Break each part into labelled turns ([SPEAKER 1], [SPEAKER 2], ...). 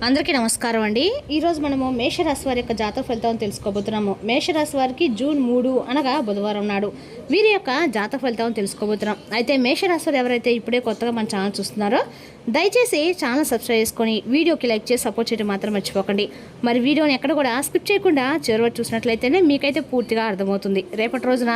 [SPEAKER 1] అందరికీ నమస్కారం అండి. ఈరోజు మనము మేషరాశి వారి యొక్క జాతక ఫలితాలను తెలుసుకోబోతున్నాము. మేషరాశి వారికి జూన్ 3 అనగా బుధవారం నాడు వీరి యొక్క జాతక ఫలితాలను తెలుసుకోబోతున్నాం. అయితే మేషరాశి వారు ఎవరైతే ఇప్పుడే కొత్తగా మన ఛానల్ చూస్తున్నారో దయచేసి ఛానల్ సబ్స్క్రైబ్ చేసుకొని వీడియోకి లైక్ చేసి సపోర్ట్ చేయడం మాత్రం మర్చిపోకండి. మరి వీడియోని ఎక్కడ కూడా స్కిప్ చేయకుండా చివరి చూసినట్లయితేనే మీకైతే పూర్తిగా అర్థమవుతుంది. రేపటి రోజున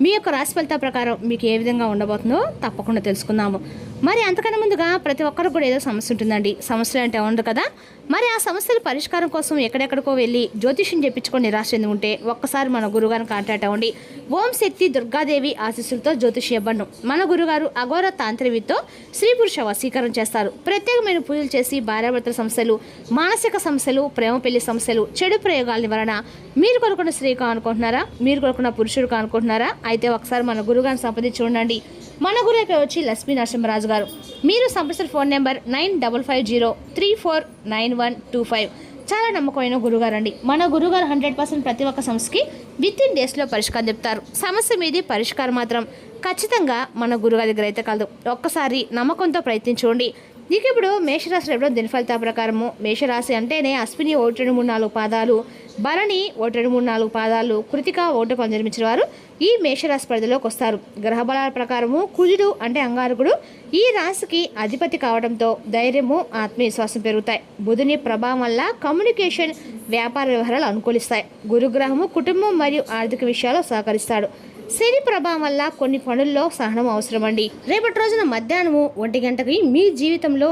[SPEAKER 1] మీ యొక్క రాశి ఫలితాల ప్రకారం మీకు ఏ విధంగా ఉండబోతుందో తప్పకుండా తెలుసుకుందాము. మరి అంతకన్నా ముందుగా ప్రతి ఒక్కరికి కూడా ఏదో సమస్య ఉంటుందండి. సమస్యలు అంటే ఉండదు కదా. మరి ఆ సమస్యల పరిష్కారం కోసం ఎక్కడెక్కడికో వెళ్ళి జ్యోతిష్యం చెప్పించుకొని నిరాశ చెంది ఉంటే ఒక్కసారి మన గురుగారిని కాంటాక్ట్ అవ్వండి. ఓం శక్తి దుర్గాదేవి ఆశీస్సులతో జ్యోతిష్య ఇవ్వను మన గురుగారు అఘోర తాంత్రివితో స్త్రీ పురుష వశీకరణ చేస్తారు. ప్రత్యేకమైన పూజలు చేసి భార్యాభర్తల సమస్యలు, మానసిక సమస్యలు, ప్రేమ పెళ్లి సమస్యలు, చెడు ప్రయోగాల నివారణ, మీరు కొనుక్కున్న స్త్రీ కానుకుంటున్నారా, మీరు కొనుక్కున్న పురుషుడు కానుకుంటున్నారా, అయితే ఒకసారి మన గురుగారిని సంప్రదించి ఉండండి. మన గురువు వచ్చి లక్ష్మీ నరసింహరాజు గారు. మీరు సంప్రదించిన ఫోన్ నెంబర్ 9550349125. చాలా నమ్మకమైన గురుగారు అండి. మన గురుగారు 100% ప్రతి ఒక్క సమస్యకి వితిన్ డేస్లో పరిష్కారం చెప్తారు. సమస్య మీది పరిష్కారం మాత్రం ఖచ్చితంగా మన గురుగారి దగ్గర అయితే కలదు. ఒక్కసారి నమ్మకంతో ప్రయత్నించుకోండి. ఇక ఇప్పుడు మేషరాశి దిన ఫలితాల ప్రకారము మేషరాశి అంటేనే అశ్విని 1-2-3-4 పాదాలు, భరణి 1-2-3-4 పాదాలు, కృతిక 1 జన్మించిన వారు ఈ మేషరాశి పరిధిలోకి వస్తారు. గ్రహ బలాల ప్రకారము కుజుడు అంటే అంగారకుడు ఈ రాశికి అధిపతి కావడంతో ధైర్యము, ఆత్మవిశ్వాసం పెరుగుతాయి. బుధుని ప్రభావం వల్ల కమ్యూనికేషన్, వ్యాపార వ్యవహారాలు అనుకూలిస్తాయి. గురుగ్రహము కుటుంబం మరియు ఆర్థిక విషయాల్లో సహకరిస్తాడు. శని ప్రభావం వల్ల కొన్ని పనుల్లో సహనం అవసరమండి. రేపటి రోజున మధ్యాహ్నము 1 గంటకి మీ జీవితంలో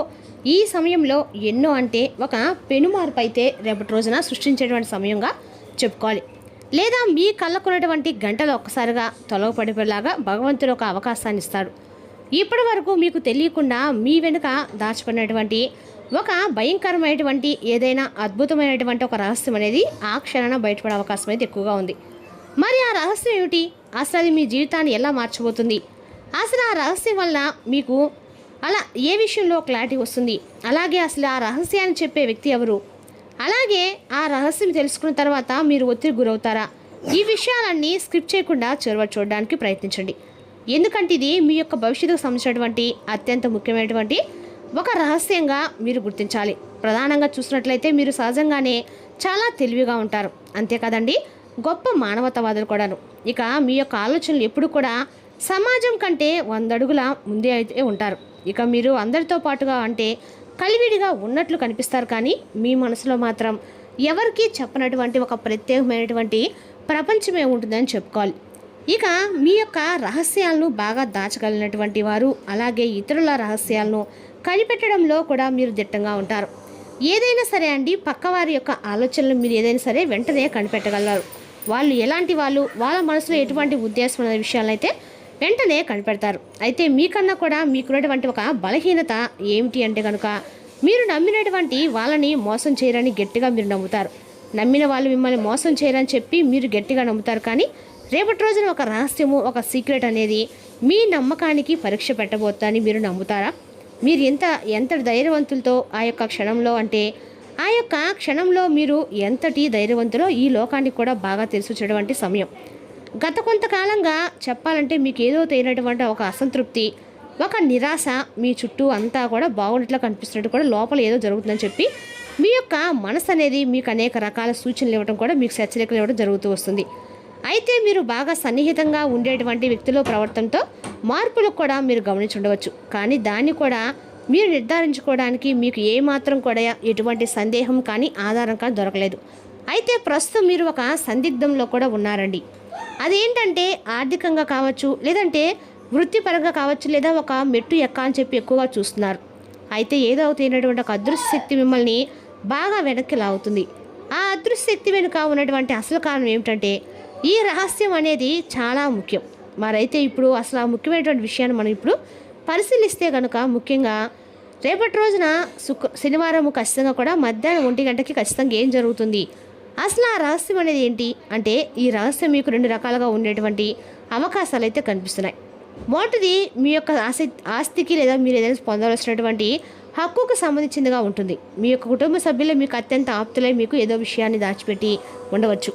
[SPEAKER 1] ఈ సమయంలో ఎన్నో అంటే ఒక పెనుమార్పు అయితే రేపటి రోజున సృష్టించేటువంటి సమయంగా చెప్పుకోవాలి. లేదా మీ కళ్ళకున్నటువంటి గంటలు ఒక్కసారిగా తొలగపడిపోయేలాగా భగవంతుడు ఒక అవకాశాన్ని ఇస్తాడు. ఇప్పటి వరకు మీకు తెలియకుండా మీ వెనుక దాచుకున్నటువంటి ఒక భయంకరమైనటువంటి ఏదైనా అద్భుతమైనటువంటి ఒక రహస్యం అనేది ఆ క్షణాన బయటపడే అవకాశం అయితే ఎక్కువగా ఉంది. మరి ఆ రహస్యం ఏమిటి? అసలు అది మీ జీవితాన్ని ఎలా మార్చబోతుంది? అసలు ఆ రహస్యం వల్ల మీకు అలా ఏ విషయంలో క్లారిటీ వస్తుంది? అలాగే అసలు ఆ రహస్యాన్ని చెప్పే వ్యక్తి ఎవరు? అలాగే ఆ రహస్యం తెలుసుకున్న తర్వాత మీరు ఒత్తిడి గురవుతారా? ఈ విషయాలన్నీ స్క్రిప్ట్ చేయకుండా చూడడానికి ప్రయత్నించండి. ఎందుకంటే ఇది మీ యొక్క భవిష్యత్తుకు సంబంధించినటువంటి అత్యంత ముఖ్యమైనటువంటి ఒక రహస్యంగా మీరు గుర్తించాలి. ప్రధానంగా చూసినట్లయితే మీరు సహజంగానే చాలా తెలివిగా ఉంటారు, అంతే కదండి. గొప్ప మానవతావాదులు కూడాను. ఇక మీ యొక్క ఆలోచనలు ఎప్పుడు కూడా సమాజం కంటే 100 అడుగుల ముందే అయితే ఉంటారు. ఇక మీరు అందరితో పాటుగా అంటే కలివిడిగా ఉన్నట్లు కనిపిస్తారు, కానీ మీ మనసులో మాత్రం ఎవరికీ చెప్పనటువంటి ఒక ప్రత్యేకమైనటువంటి ప్రపంచమే ఉంటుందని చెప్పుకోవాలి. ఇక మీ యొక్క రహస్యాలను బాగా దాచగలిగినటువంటి వారు, అలాగే ఇతరుల రహస్యాలను కనిపెట్టడంలో కూడా మీరు దిట్టంగా ఉంటారు. ఏదైనా సరే అండి, పక్కవారి యొక్క ఆలోచనలు మీరు ఏదైనా సరే వెంటనే కనిపెట్టగలరు. వాళ్ళు ఎలాంటి వాళ్ళు, వాళ్ళ మనసులో ఎటువంటి ఉద్దేశం అనే విషయాలను అయితే వెంటనే కనిపెడతారు. అయితే మీకన్నా కూడా మీకున్నటువంటి ఒక బలహీనత ఏమిటి అంటే కనుక మీరు నమ్మినటువంటి వాళ్ళని మోసం చేయరని గట్టిగా మీరు నమ్ముతారు. నమ్మిన వాళ్ళు మిమ్మల్ని మోసం చేయరని చెప్పి మీరు గట్టిగా నమ్ముతారు, కానీ రేపటి రోజున ఒక రహస్యము, ఒక సీక్రెట్ అనేది మీ నమ్మకానికి పరీక్ష పెట్టబోతుందని మీరు నమ్ముతారా? మీరు ఎంత ధైర్యవంతులతో ఆ యొక్క క్షణంలో అంటే ఆ యొక్క క్షణంలో మీరు ఎంతటి ధైర్యవంతులో ఈ లోకానికి కూడా బాగా తెలిసొచ్చేటువంటి సమయం. గత కొంతకాలంగా చెప్పాలంటే మీకు ఏదో తెలియనటువంటి ఒక అసంతృప్తి, ఒక నిరాశ మీ చుట్టూ అంతా కూడా బాగున్నట్లు కనిపిస్తున్నట్టు కూడా లోపల ఏదో జరుగుతుందని చెప్పి మీ యొక్క మనసు అనేది మీకు అనేక రకాల సూచనలు ఇవ్వడం కూడా మీకు హెచ్చరికలు ఇవ్వడం జరుగుతూ వస్తుంది. అయితే మీరు బాగా సన్నిహితంగా ఉండేటువంటి వ్యక్తుల ప్రవర్తనతో మార్పులకు కూడా మీరు గమనించి ఉండవచ్చు, కానీ దాన్ని కూడా మీరు నిర్ధారించుకోవడానికి మీకు ఏమాత్రం కూడా ఎటువంటి సందేహం కానీ ఆధారం కానీ దొరకలేదు. అయితే ప్రస్తుతం మీరు ఒక సందిగ్ధంలో కూడా ఉన్నారండి. అదేంటంటే ఆర్థికంగా కావచ్చు, లేదంటే వృత్తిపరంగా కావచ్చు, లేదా ఒక మెట్టు అని చెప్పి ఎక్కువగా చూస్తున్నారు. అయితే ఏదో అవుతున్నటువంటి ఒక అదృశ్య శక్తి మిమ్మల్ని బాగా వెనక్కి లాగుతుంది. ఆ అదృశ్య శక్తి వెనుక ఉన్నటువంటి అసలు కారణం ఏమిటంటే ఈ రహస్యం అనేది చాలా ముఖ్యం. మరైతే ఇప్పుడు అసలు ఆ ముఖ్యమైనటువంటి విషయాన్ని మనం ఇప్పుడు పరిశీలిస్తే కనుక ముఖ్యంగా రేపటి రోజున శనివారం ఖచ్చితంగా కూడా మధ్యాహ్నం 1 గంటకి ఖచ్చితంగా ఏం జరుగుతుంది, అసలు ఆ రహస్యం అనేది ఏంటి అంటే ఈ రహస్యం మీకు 2 రకాలుగా ఉండేటువంటి అవకాశాలు అయితే కనిపిస్తున్నాయి. మొదటిది మీ యొక్క ఆస్తికి లేదా మీరు ఏదైనా పొందవలసినటువంటి హక్కుకు సంబంధించిందిగా ఉంటుంది. మీ యొక్క కుటుంబ సభ్యులు మీకు అత్యంత ఆప్తులై మీకు ఏదో విషయాన్ని దాచిపెట్టి ఉండవచ్చు.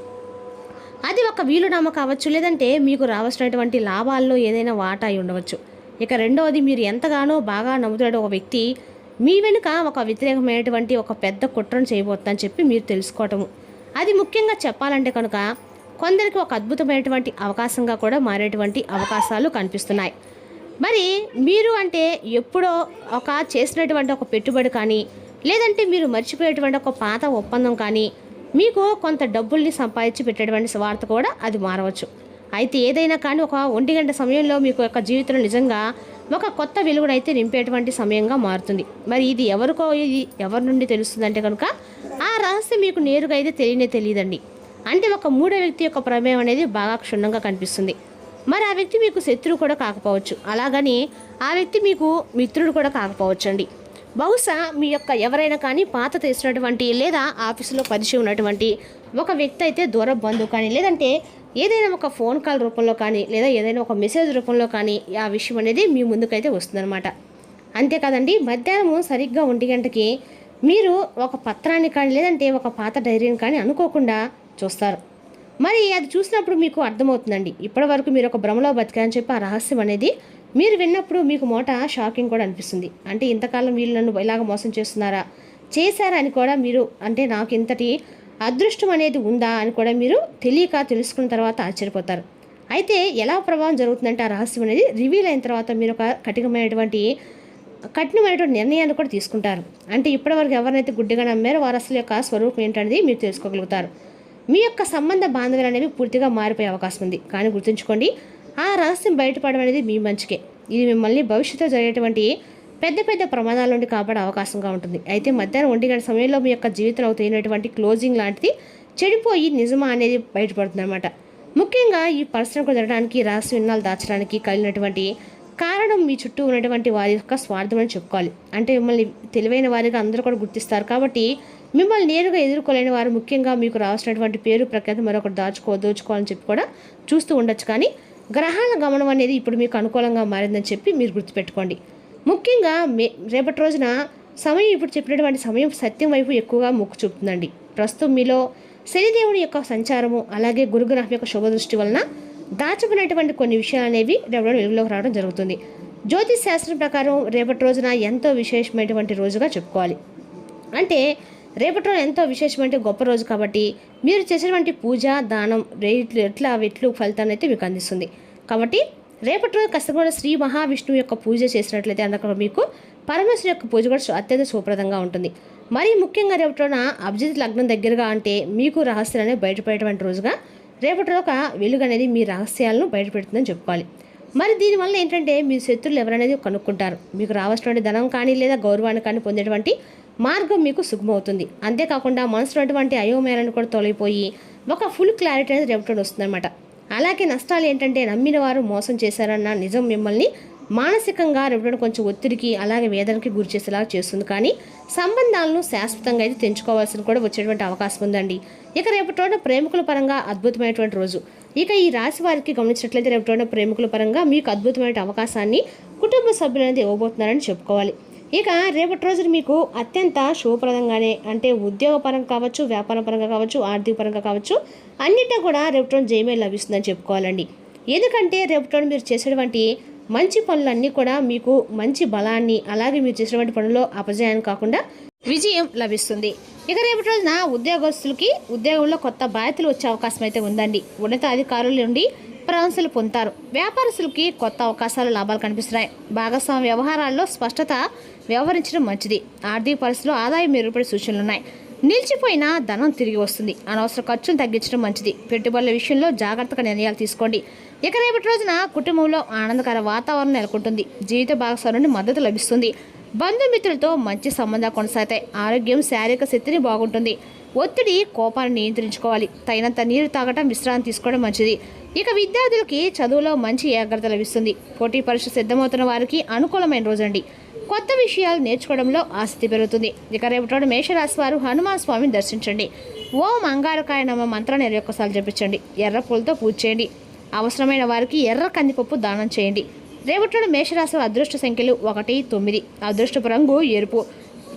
[SPEAKER 1] అది ఒక వీలునామా కావచ్చు, లేదంటే మీకు రావాల్సినటువంటి లాభాల్లో ఏదైనా వాటా అయి ఉండవచ్చు. ఇక రెండవది, మీరు ఎంతగానో బాగా నమ్ముతున్న ఒక వ్యక్తి మీ వెనుక ఒక వ్యతిరేకమైనటువంటి ఒక పెద్ద కుట్రను చేయబోతుందని చెప్పి మీరు తెలుసుకోవటము. అది ముఖ్యంగా చెప్పాలంటే కనుక కొందరికి ఒక అద్భుతమైనటువంటి అవకాశంగా కూడా మారేటువంటి అవకాశాలు కనిపిస్తున్నాయి. మరి మీరు అంటే ఎప్పుడో ఒక చేసినటువంటి ఒక పెట్టుబడి కానీ, లేదంటే మీరు మర్చిపోయేటువంటి ఒక పాత ఒప్పందం కానీ, మీకు కొంత డబ్బుల్ని సంపాదించి పెట్టేటువంటి వార్త కూడా అది మారవచ్చు. అయితే ఏదైనా కానీ ఒక 1 గంట సమయంలో మీకు యొక్క జీవితంలో నిజంగా ఒక కొత్త వెలుగునైతే నింపేటువంటి సమయంగా మారుతుంది. మరి ఇది ఎవరి నుండి తెలుస్తుందంటే కనుక ఆ రహస్యం మీకు నేరుగా అయితే తెలియదండి. అంటే ఒక మూడో వ్యక్తి యొక్క ప్రమేయం అనేది బాగా క్షుణ్ణంగా కనిపిస్తుంది. మరి ఆ వ్యక్తి మీకు శత్రువు కూడా కాకపోవచ్చు, అలాగని ఆ వ్యక్తి మీకు మిత్రుడు కూడా కాకపోవచ్చు అండి. బహుశా మీ యొక్క ఎవరైనా కానీ పాత తెలిసినటువంటి లేదా ఆఫీసులో పరిచయం ఉన్నటువంటి ఒక వ్యక్తి అయితే దూర బంధువు కానీ, లేదంటే ఏదైనా ఒక ఫోన్ కాల్ రూపంలో కానీ, లేదా ఏదైనా ఒక మెసేజ్ రూపంలో కానీ ఆ విషయం అనేది మీ ముందుకైతే వస్తుందన్నమాట. అంతేకాదండి, మధ్యాహ్నం సరిగ్గా 1 గంటకి మీరు ఒక పత్రాన్ని కానీ, లేదంటే ఒక పాత డైరీని కానీ అనుకోకుండా చూస్తారు. మరి అది చూసినప్పుడు మీకు అర్థమవుతుందండి, ఇప్పటి వరకు మీరు ఒక భ్రమలో బతికారని చెప్పి ఆ రహస్యం అనేది మీరు విన్నప్పుడు మీకు షాకింగ్ కూడా అనిపిస్తుంది. అంటే ఇంతకాలం వీళ్ళు నన్ను ఇలాగ మోసం చేశారా అని కూడా మీరు, అంటే నాకు ఇంతటి అదృష్టం అనేది ఉందా అని కూడా మీరు తెలుసుకున్న తర్వాత ఆశ్చర్యపోతారు. అయితే ఎలా ప్రభావం జరుగుతుందంటే ఆ రహస్యం అనేది రివీల్ అయిన తర్వాత మీరు ఒక కఠినమైనటువంటి నిర్ణయాన్ని కూడా తీసుకుంటారు. అంటే ఇప్పటివరకు ఎవరినైతే గుడ్డిగా నమ్మారో వారు అసలు యొక్క స్వరూపం ఏంటనేది మీరు తెలుసుకోగలుగుతారు. మీ యొక్క సంబంధ బాంధవ్యాలు అనేవి పూర్తిగా మారిపోయే అవకాశం ఉంది. కానీ గుర్తుంచుకోండి, ఆ రహస్యం బయటపడడం అనేది మీ మంచికే. ఇది మిమ్మల్ని భవిష్యత్తులో జరిగేటువంటి పెద్ద ప్రమాదాల నుండి కాపాడే అవకాశంగా ఉంటుంది. అయితే మధ్యాహ్నం 1 గంట సమయంలో మీ యొక్క జీవితంలో తెలియనటువంటి క్లోజింగ్ లాంటిది చెడిపోయి నిజమా అనేది బయటపడుతుంది అనమాట. ముఖ్యంగా ఈ పరిశ్రమకు జరగడానికి రహస్యం విన్నాలు దాచడానికి కలిగినటువంటి కారణం మీ చుట్టూ ఉన్నటువంటి వారి యొక్క స్వార్థం అని చెప్పుకోవాలి. అంటే మిమ్మల్ని తెలివైన వారిగా అందరూ కూడా గుర్తిస్తారు. కాబట్టి మిమ్మల్ని నేరుగా ఎదుర్కోలేని వారు ముఖ్యంగా మీకు రావాల్సినటువంటి పేరు ప్రఖ్యాతి మరొకటి దోచుకోవాలని చెప్పి కూడా చూస్తూ ఉండొచ్చు. కానీ గ్రహాల గమనం అనేది ఇప్పుడు మీకు అనుకూలంగా మారిందని చెప్పి మీరు గుర్తుపెట్టుకోండి. ముఖ్యంగా రేపటి రోజున సమయం ఇప్పుడు చెప్పినటువంటి సమయం సత్యం వైపు ఎక్కువగా మొక్కు చూపుతుందండి. ప్రస్తుతం మీలో శనిదేవుని యొక్క సంచారము, అలాగే గురుగ్రహం యొక్క శుభదృష్టి వలన దాచుకునేటువంటి కొన్ని విషయాలు అనేవి రేపటి వెలుగులోకి రావడం జరుగుతుంది. జ్యోతిష్ శాస్త్రం ప్రకారం రేపటి రోజున ఎంతో విశేషమైనటువంటి రోజుగా చెప్పుకోవాలి. అంటే రేపటి రోజు ఎంతో విశేషమైన గొప్ప రోజు కాబట్టి మీరు చేసినటువంటి పూజ దానం రెట్లు ఫలితాన్ని అయితే మీకు అందిస్తుంది. కాబట్టి రేపటి రోజు కష్టంగా శ్రీ మహావిష్ణువు యొక్క పూజ చేసినట్లయితే అందులో మీకు పరమేశ్వరు యొక్క పూజ కూడా అత్యంత శుభప్రదంగా ఉంటుంది. మరి ముఖ్యంగా రేపటి రోజున అభిజిత్ లగ్నం దగ్గరగా అంటే మీకు రహస్యాలు అనేవి బయటపడేటువంటి రోజుగా రేపటి రోజు ఒక వెలుగు అనేది మీ రహస్యాలను బయటపెడుతుందని చెప్పుకోవాలి. మరి దీనివల్ల ఏంటంటే మీ శత్రువులు ఎవరనేది కనుక్కుంటారు. మీకు రావాల్సినటువంటి ధనం కానీ లేదా గౌరవాన్ని కానీ పొందేటువంటి మార్గం మీకు సుగమవుతుంది. అంతేకాకుండా మనసున్నటువంటి అయోమయాలను కూడా తొలగిపోయి ఒక ఫుల్ క్లారిటీ అనేది రేపటి వస్తుందన్నమాట. అలాగే నష్టాలు ఏంటంటే నమ్మిన వారు మోసం చేశారన్న నిజం మిమ్మల్ని మానసికంగా రేపటి కొంచెం ఒత్తిడికి అలాగే వేదనకి గురి చేసేలాగా చేస్తుంది. కానీ సంబంధాలను శాశ్వతంగా అయితే తెంచుకోవాల్సిన కూడా వచ్చేటువంటి అవకాశం ఉందండి. ఇక రేపటి రోజున ప్రేమికుల పరంగా అద్భుతమైనటువంటి రోజు. ఇక ఈ రాశి వారికి గమనించినట్లయితే రేపటి రోజున ప్రేమికుల పరంగా మీకు అద్భుతమైన అవకాశాన్ని కుటుంబ సభ్యులు అనేది ఇవ్వబోతున్నారని చెప్పుకోవాలి. ఇక రేపటి రోజున మీకు అత్యంత శుభప్రదంగానే, అంటే ఉద్యోగపరంగా కావచ్చు, వ్యాపార పరంగా కావచ్చు, ఆర్థిక పరంగా కావచ్చు, అన్నింటా కూడా రేపటి రోజు జయమే లభిస్తుందని చెప్పుకోవాలండి. ఎందుకంటే రేపటి రోజు మీరు చేసేటువంటి మంచి పనులన్నీ కూడా మీకు మంచి బలాన్ని, అలాగే మీరు చేసినటువంటి పనుల్లో అపజయాన్ని కాకుండా విజయం లభిస్తుంది. ఇక రేపటి రోజున ఉద్యోగస్తులకి ఉద్యోగంలో కొత్త బాధ్యతలు వచ్చే అవకాశం అయితే ఉందండి. ఉన్నతాధికారుల నుండి ప్రశంసలు పొందుతారు. వ్యాపారస్తులకి కొత్త అవకాశాలు, లాభాలు కనిపిస్తున్నాయి. భాగస్వామ్య వ్యవహారాల్లో స్పష్టత వ్యవహరించడం మంచిది. ఆర్థిక పరిస్థితుల్లో ఆదాయం మెరుగుపడే సూచనలు ఉన్నాయి. నిలిచిపోయిన ధనం తిరిగి వస్తుంది. అనవసర ఖర్చును తగ్గించడం మంచిది. పెట్టుబడుల విషయంలో జాగ్రత్తగా నిర్ణయాలు తీసుకోండి. ఇక రేపటి రోజున కుటుంబంలో ఆనందకర వాతావరణం నెలకొంటుంది. జీవిత భాగస్వామి నుండి మద్దతు లభిస్తుంది. బంధుమిత్రులతో మంచి సంబంధాలు కొనసాగుతాయి. ఆరోగ్యం, శారీరక శక్తిని బాగుంటుంది. ఒత్తిడి, కోపాన్ని నియంత్రించుకోవాలి. తగినంత నీరు తాగటం, విశ్రాంతి తీసుకోవడం మంచిది. ఇక విద్యార్థులకి చదువులో మంచి ఏకాగ్రత లభిస్తుంది. పోటీ పరీక్ష సిద్ధమవుతున్న వారికి అనుకూలమైన రోజండి. కొత్త విషయాలు నేర్చుకోవడంలో ఆసక్తి పెరుగుతుంది. ఇక రేపటి మేషరాశి వారు హనుమాన్ స్వామిని దర్శించండి. ఓం అంగారకాయ నమ మంత్రాన్ని 21 సార్లు జపించండి. ఎర్ర పూలతో పూజ చేయండి. అవసరమైన వారికి ఎర్ర కందిపప్పు దానం చేయండి. రేపటి మేషరాశి అదృష్ట సంఖ్యలు 1, 9. అదృష్టపు రంగు ఎరుపు.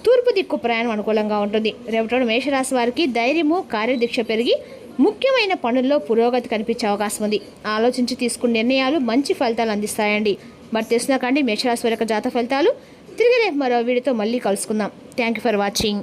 [SPEAKER 1] తూర్పు దిక్కు ప్రయాణం అనుకూలంగా ఉంటుంది. రేపటి మేషరాశి వారికి ధైర్యము, కార్యదీక్ష పెరిగి ముఖ్యమైన పనుల్లో పురోగతి కనిపించే అవకాశం ఉంది. ఆలోచించి తీసుకున్న నిర్ణయాలు మంచి ఫలితాలు అందిస్తాయండి. మరి తెలిసిన కండి మేషరాశి వారి యొక్క జాతక ఫలితాలు. తిరిగి రేపు మరో వీడియోతో మళ్ళీ కలుసుకుందాం. Thank you for watching.